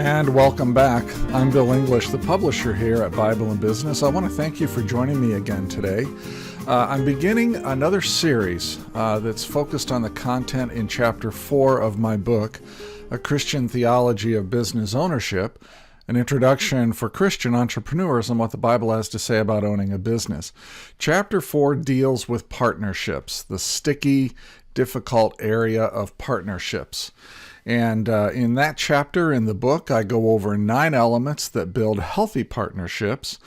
And welcome back. I'm Bill English, the publisher here at Bible and Business. I want to thank you for joining me again today. I'm beginning another series that's focused on the content in Chapter 4 of my book, A Christian Theology of Business Ownership, an introduction for Christian entrepreneurs on what the Bible has to say about owning a business. Chapter 4 deals with partnerships, the sticky, difficult area of partnerships. And in that chapter in the book, I go over 9 elements that build healthy partnerships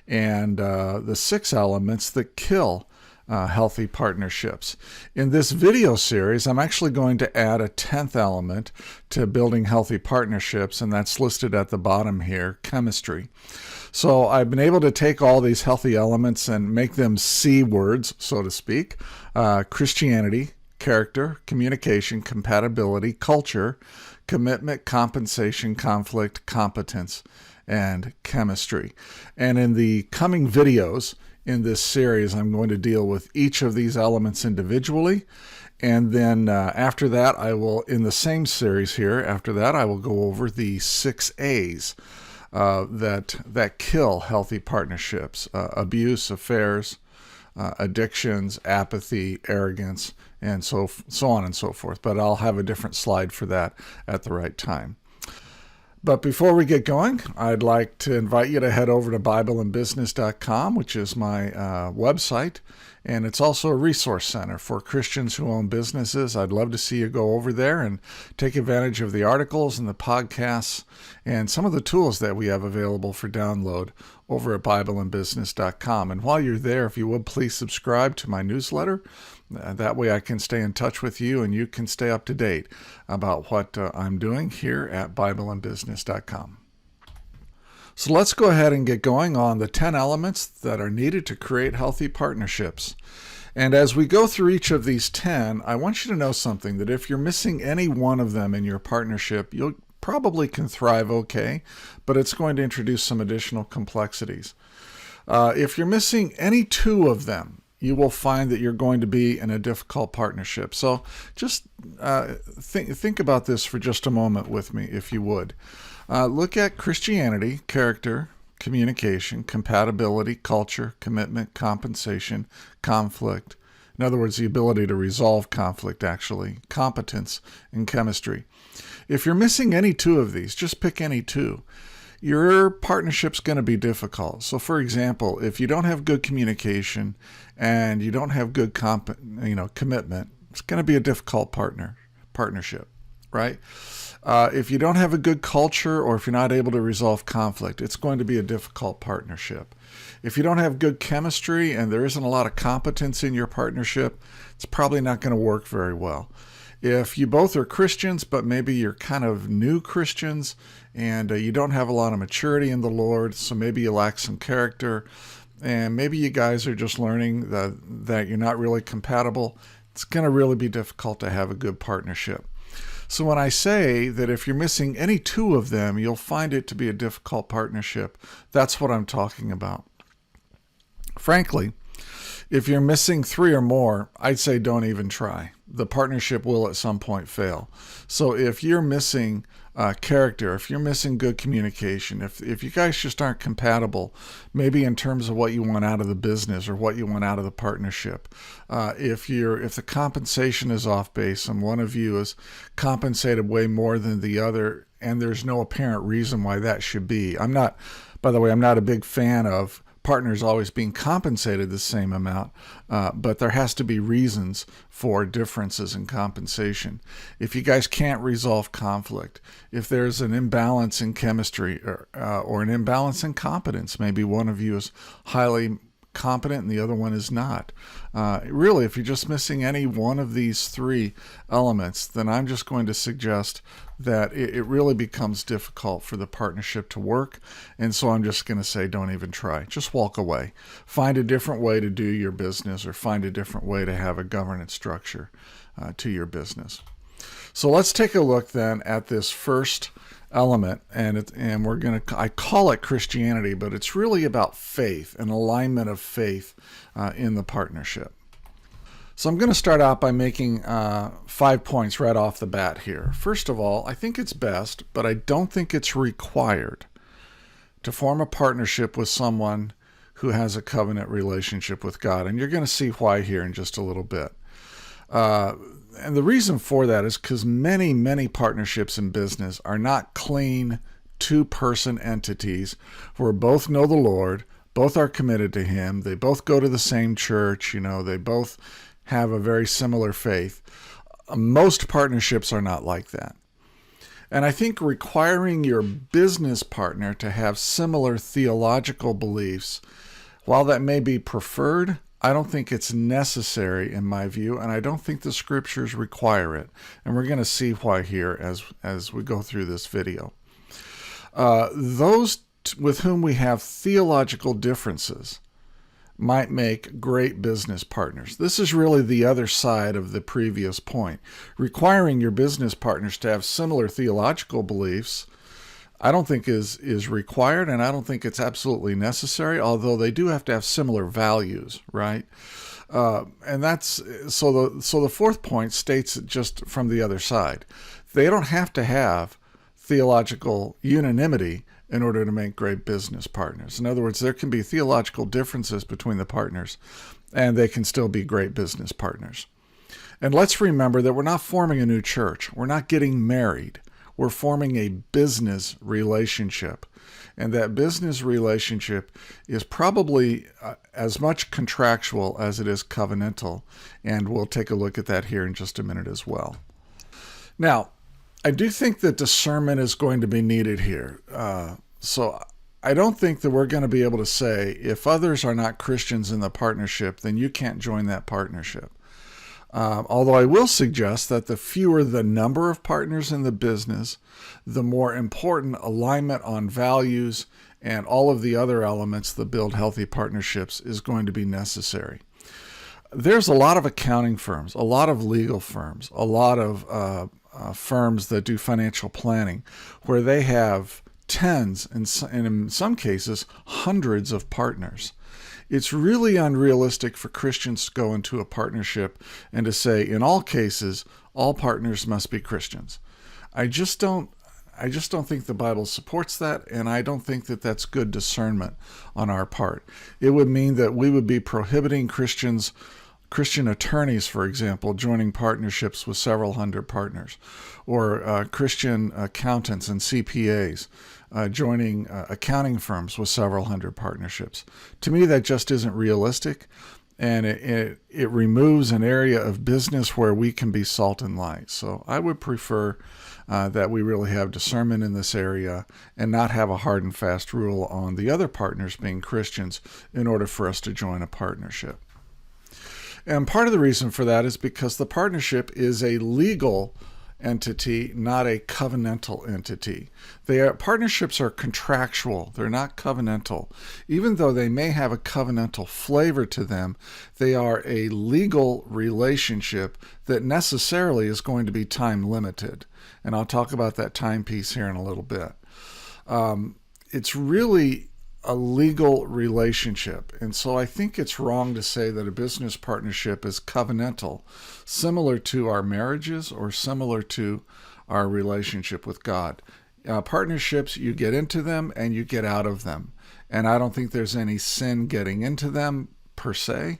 and the 6 elements that kill healthy partnerships. In this video series, I'm actually going to add a 10th element to building healthy partnerships, and that's listed at the bottom here, chemistry. So I've been able to take all these healthy elements and make them C words, so to speak. Christianity, character, communication, compatibility, culture, commitment, compensation, conflict, competence, and chemistry. And in the coming videos in this series, I'm going to deal with each of these elements individually. And then after that, I will, in the same series here, after that, I will go over the 6 A's that kill healthy partnerships: abuse, affairs, addictions, apathy, arrogance, and so on and so forth. But I'll have a different slide for that at the right time. But before we get going, I'd like to invite you to head over to BibleBusinesscom, which is my website, and it's also a resource center for Christians who own businesses. I'd love to see you go over there and take advantage of the articles and the podcasts and some of the tools that we have available for download over at BibleBusiness.com. And while you're there, if you would, please subscribe to my newsletter. That way I can stay in touch with you and you can stay up to date about what I'm doing here at BibleBusiness.com. So let's go ahead and get going on the 10 elements that are needed to create healthy partnerships. And as we go through each of these 10, I want you to know something, that if you're missing any one of them in your partnership, you'll probably can thrive okay, but it's going to introduce some additional complexities. If you're missing any 2 of them, you will find that you're going to be in a difficult partnership. So just think about this for just a moment with me, if you would. Look at Christianity, character, communication, compatibility, culture, commitment, compensation, conflict. In other words, the ability to resolve conflict, actually, competence, and chemistry. If you're missing any 2 of these, just pick any 2. Your partnership's going to be difficult. So, for example, if you don't have good communication and you don't have good commitment, it's going to be a difficult partnership, right? If you don't have a good culture, or if you're not able to resolve conflict, it's going to be a difficult partnership. If you don't have good chemistry and there isn't a lot of competence in your partnership, it's probably not going to work very well. If you both are Christians, but maybe you're kind of new Christians and you don't have a lot of maturity in the Lord, so maybe you lack some character, and maybe you guys are just learning that you're not really compatible, it's going to really be difficult to have a good partnership. So when I say that if you're missing any 2 of them, you'll find it to be a difficult partnership, that's what I'm talking about. Frankly, if you're missing 3 or more, I'd say don't even try. The partnership will at some point fail. So if you're missing character, if you're missing good communication, if you guys just aren't compatible, maybe in terms of what you want out of the business or what you want out of the partnership, if the compensation is off base and one of you is compensated way more than the other, and there's no apparent reason why that should be. By the way, I'm not a big fan of partners always being compensated the same amount, but there has to be reasons for differences in compensation. If you guys can't resolve conflict, if there's an imbalance in chemistry or an imbalance in competence, maybe one of you is highly competent and the other one is not. Really, if you're just missing any one of these 3 elements, then I'm just going to suggest that it really becomes difficult for the partnership to work. And so I'm just going to say, don't even try. Just walk away. Find a different way to do your business, or find a different way to have a governance structure to your business. So let's take a look then at this first element, and we're going to, I call it Christianity, but it's really about faith, an alignment of faith in the partnership. So I'm going to start out by making 5 points right off the bat here. First of all, I think it's best, but I don't think it's required to form a partnership with someone who has a covenant relationship with God. And you're going to see why here in just a little bit. And the reason for that is because many partnerships in business are not clean two-person entities where both know the Lord, both are committed to Him, they both go to the same church, they both have a very similar faith. Most partnerships are not like that. And I think requiring your business partner to have similar theological beliefs, while that may be preferred, I don't think it's necessary in my view, and I don't think the scriptures require it. And we're going to see why here as we go through this video. Those with whom we have theological differences might make great business partners. This is really the other side of the previous point. Requiring your business partners to have similar theological beliefs, I don't think is required, and I don't think it's absolutely necessary, although they do have to have similar values, right? And that's so the fourth point states it just from the other side. They don't have to have theological unanimity in order to make great business partners. In other words, there can be theological differences between the partners, and they can still be great business partners. And let's remember that we're not forming a new church. We're not getting married. We're forming a business relationship. And that business relationship is probably as much contractual as it is covenantal. And we'll take a look at that here in just a minute as well. Now, I do think that discernment is going to be needed here. So I don't think that we're going to be able to say, if others are not Christians in the partnership, then you can't join that partnership. Although I will suggest that the fewer the number of partners in the business, the more important alignment on values and all of the other elements that build healthy partnerships is going to be necessary. There's a lot of accounting firms, a lot of legal firms, a lot of firms that do financial planning where they have tens and in some cases hundreds of partners. It's really unrealistic for Christians to go into a partnership and to say, in all cases, all partners must be Christians. I just don't think the Bible supports that, and I don't think that that's good discernment on our part. It would mean that we would be prohibiting Christian attorneys, for example, joining partnerships with several hundred partners, or Christian accountants and CPAs joining accounting firms with several hundred partnerships. To me, that just isn't realistic, and it removes an area of business where we can be salt and light. So I would prefer that we really have discernment in this area and not have a hard and fast rule on the other partners being Christians in order for us to join a partnership. And part of the reason for that is because the partnership is a legal entity, not a covenantal entity. Partnerships are contractual. They're not covenantal. Even though they may have a covenantal flavor to them, they are a legal relationship that necessarily is going to be time limited. And I'll talk about that time piece here in a little bit. It's really a legal relationship. And so I think it's wrong to say that a business partnership is covenantal, similar to our marriages or similar to our relationship with God. Partnerships, you get into them and you get out of them. And I don't think there's any sin getting into them per se.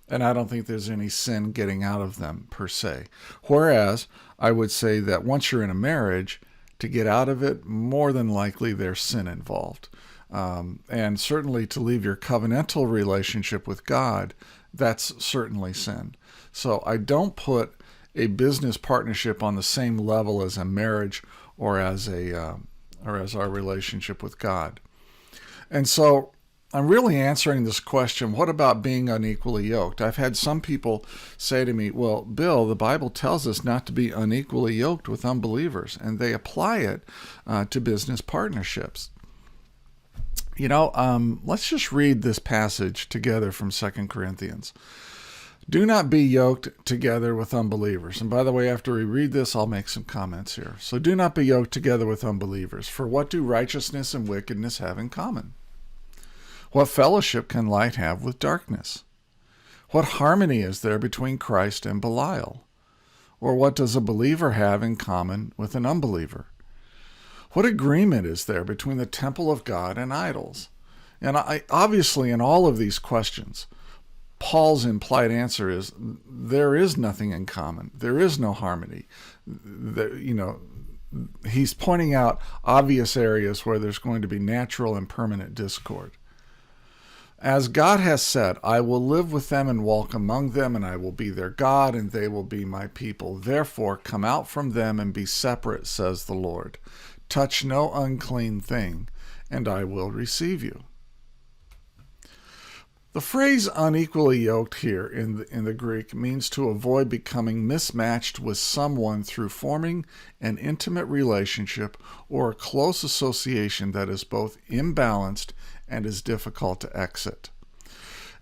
And I don't think there's any sin getting out of them per se. Whereas I would say that once you're in a marriage, to get out of it, more than likely there's sin involved. And certainly to leave your covenantal relationship with God, that's certainly sin. So I don't put a business partnership on the same level as a marriage or as our relationship with God. And so I'm really answering this question, what about being unequally yoked? I've had some people say to me, well, Bill, the Bible tells us not to be unequally yoked with unbelievers, and they apply it to business partnerships. Let's just read this passage together from 2 Corinthians. Do not be yoked together with unbelievers. And by the way, after we read this, I'll make some comments here. So do not be yoked together with unbelievers. For what do righteousness and wickedness have in common? What fellowship can light have with darkness? What harmony is there between Christ and Belial? Or what does a believer have in common with an unbeliever? What agreement is there between the temple of God and idols? And obviously in all of these questions, Paul's implied answer is there is nothing in common. There is no harmony. He's pointing out obvious areas where there's going to be natural and permanent discord. As God has said, I will live with them and walk among them, and I will be their God, and they will be my people. Therefore, come out from them and be separate, says the Lord. Touch no unclean thing, and I will receive you. The phrase unequally yoked here in the Greek means to avoid becoming mismatched with someone through forming an intimate relationship or a close association that is both imbalanced and is difficult to exit.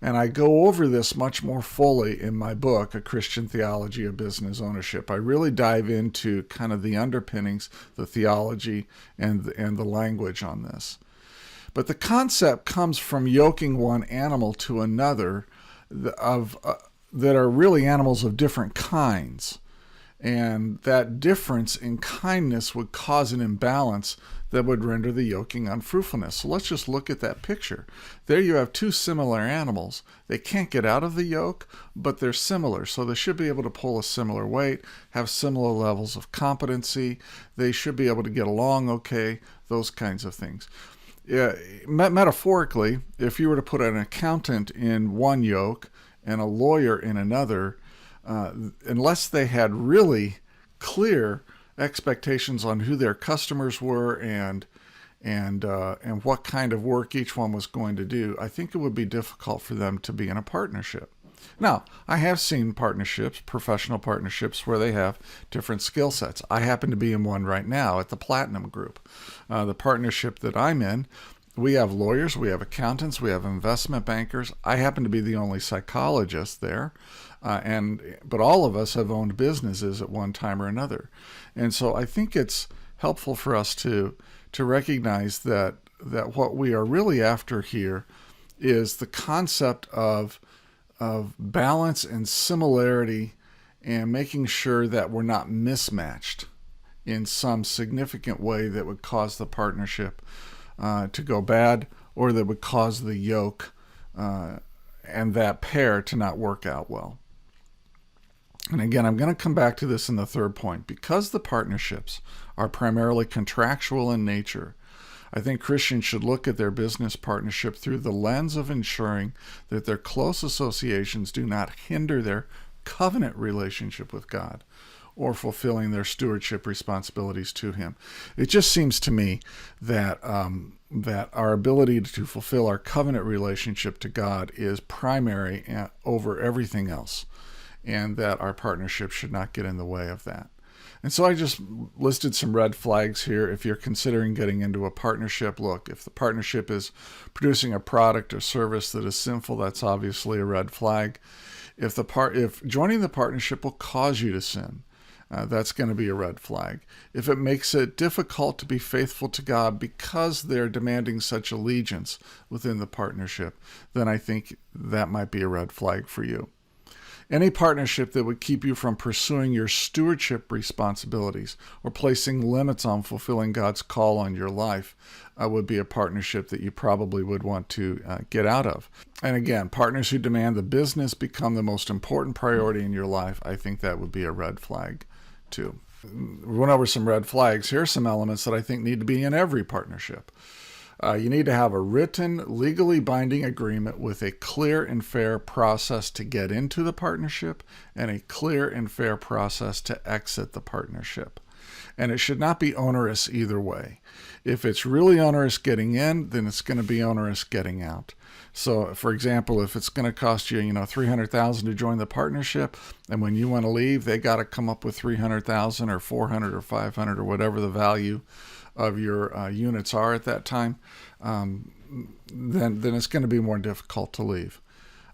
And I go over this much more fully in my book, A Christian Theology of Business Ownership. I really dive into kind of the underpinnings, the theology, and the language on this. But the concept comes from yoking one animal to another that are really animals of different kinds. And that difference in kindness would cause an imbalance that would render the yoking unfruitfulness. So let's just look at that picture. There you have two similar animals. They can't get out of the yoke, but they're similar. So they should be able to pull a similar weight, have similar levels of competency. They should be able to get along okay, those kinds of things. Metaphorically, if you were to put an accountant in one yoke and a lawyer in another, unless they had really clear expectations on who their customers were and what kind of work each one was going to do, I think it would be difficult for them to be in a partnership. Now, I have seen partnerships, professional partnerships, where they have different skill sets. I happen to be in one right now at the Platinum Group. The partnership that I'm in, we have lawyers, we have accountants, we have investment bankers. I happen to be the only psychologist there, but all of us have owned businesses at one time or another. And so I think it's helpful for us to recognize that what we are really after here is the concept of balance and similarity, and making sure that we're not mismatched in some significant way that would cause the partnership to go bad, or that would cause the yoke and that pair to not work out well. And again, I'm going to come back to this in the third point. Because the partnerships are primarily contractual in nature, I think Christians should look at their business partnership through the lens of ensuring that their close associations do not hinder their covenant relationship with God or fulfilling their stewardship responsibilities to Him. It just seems to me that that our ability to fulfill our covenant relationship to God is primary over everything else, and that our partnership should not get in the way of that. And so I just listed some red flags here. If you're considering getting into a partnership, look, if the partnership is producing a product or service that is sinful, that's obviously a red flag. If joining the partnership will cause you to sin, that's going to be a red flag. If it makes it difficult to be faithful to God because they're demanding such allegiance within the partnership, then I think that might be a red flag for you. Any partnership that would keep you from pursuing your stewardship responsibilities or placing limits on fulfilling God's call on your life would be a partnership that you probably would want to get out of. And again, partners who demand the business become the most important priority in your life, I think that would be a red flag too. We went over some red flags. Here are some elements that I think need to be in every partnership. You need to have a written, legally binding agreement with a clear and fair process to get into the partnership and a clear and fair process to exit the partnership. And it should not be onerous either way. If it's really onerous getting in, then it's going to be onerous getting out. So, for example, if it's going to cost you, $300,000 to join the partnership, and when you want to leave, they got to come up with $300,000 or $400,000 or $500,000 or whatever the value of your units are at that time, then it's going to be more difficult to leave.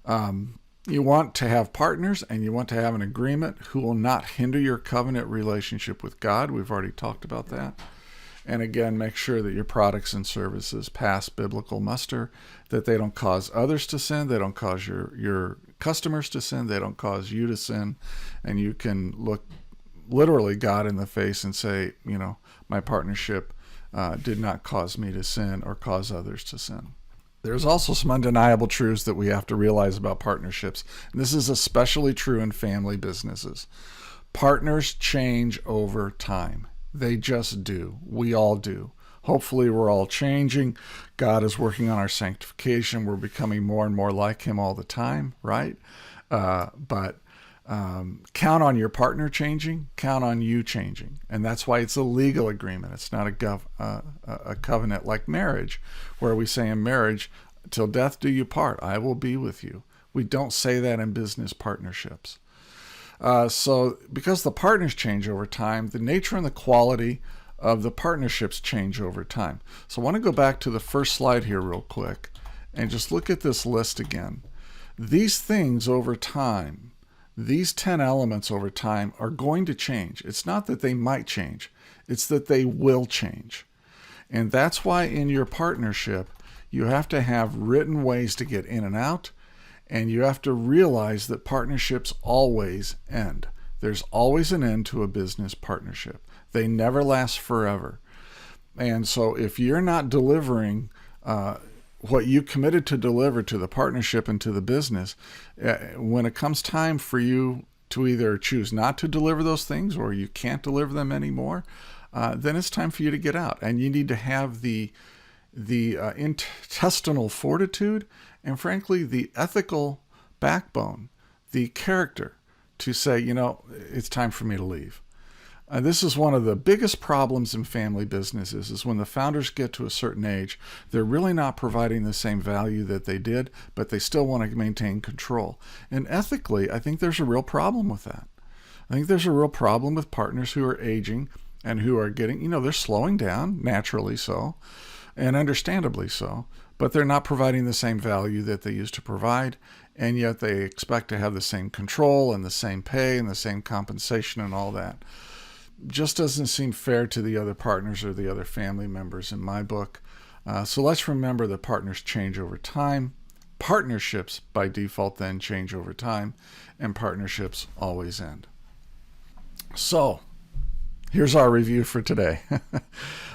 You want to have partners, and you want to have an agreement who will not hinder your covenant relationship with God. We've already talked about that. And again, make sure that your products and services pass biblical muster, that they don't cause others to sin, they don't cause your customers to sin. They don't cause you to sin. And you can look literally God in the face and say, my partnership did not cause me to sin or cause others to sin. There's also some undeniable truths that we have to realize about partnerships. And this is especially true in family businesses. Partners change over time. They just do. We all do. Hopefully we're all changing. God is working on our sanctification. We're becoming more and more like him all the time, right? But count on your partner changing, count on you changing. And that's why it's a legal agreement. It's not a covenant like marriage, where we say in marriage, till death do you part, I will be with you. We don't say that in business partnerships. So because the partners change over time, the nature and the quality of the partnerships change over time. So I want to go back to the first slide here real quick and just look at this list again. These things over time, these 10 elements over time are going to change. It's not that they might change, it's that they will change. And that's why in your partnership, you have to have written ways to get in and out, and you have to realize that partnerships always end. There's always an end to a business partnership. They never last forever. And so if you're not delivering what you committed to deliver to the partnership and to the business, when it comes time for you to either choose not to deliver those things or you can't deliver them anymore, then it's time for you to get out. And you need to have the intestinal fortitude and, frankly, the ethical backbone, the character to say, it's time for me to leave. This is one of the biggest problems in family businesses, is when the founders get to a certain age, they're really not providing the same value that they did, but they still want to maintain control. And ethically, I think there's a real problem with that. I think there's a real problem with partners who are aging and who are getting, they're slowing down, naturally so, and understandably so, but they're not providing the same value that they used to provide, and yet they expect to have the same control and the same pay and the same compensation and all that. Just doesn't seem fair to the other partners or the other family members in my book. So let's remember that partners change over time. Partnerships by default then change over time, and partnerships always end. So here's our review for today.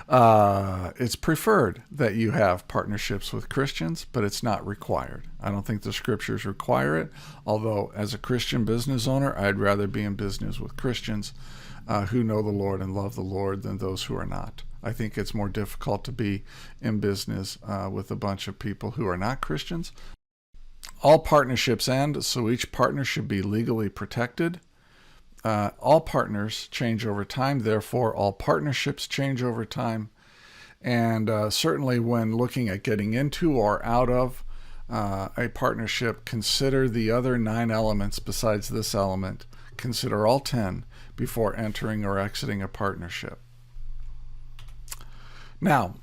It's preferred that you have partnerships with Christians, but it's not required. I don't think the scriptures require it, although as a Christian business owner, I'd rather be in business with Christians who know the Lord and love the Lord than those who are not. I think it's more difficult to be in business with a bunch of people who are not Christians. All partnerships end, so each partner should be legally protected. All partners change over time, therefore all partnerships change over time. And certainly when looking at getting into or out of a partnership, consider the other 9 elements besides this element. Consider all 10 before entering or exiting a partnership. Now,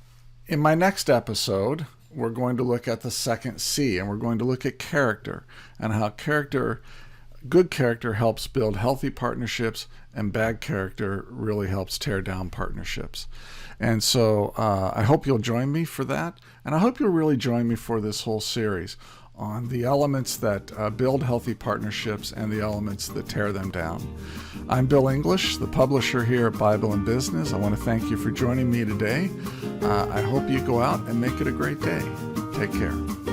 in my next episode, we're going to look at the second C, and we're going to look at character and how good character helps build healthy partnerships, and bad character really helps tear down partnerships. And so I hope you'll join me for that, and I hope you'll really join me for this whole series on the elements that build healthy partnerships and the elements that tear them down. I'm Bill English, the publisher here at Bible and Business. I want to thank you for joining me today. I hope you go out and make it a great day. Take care.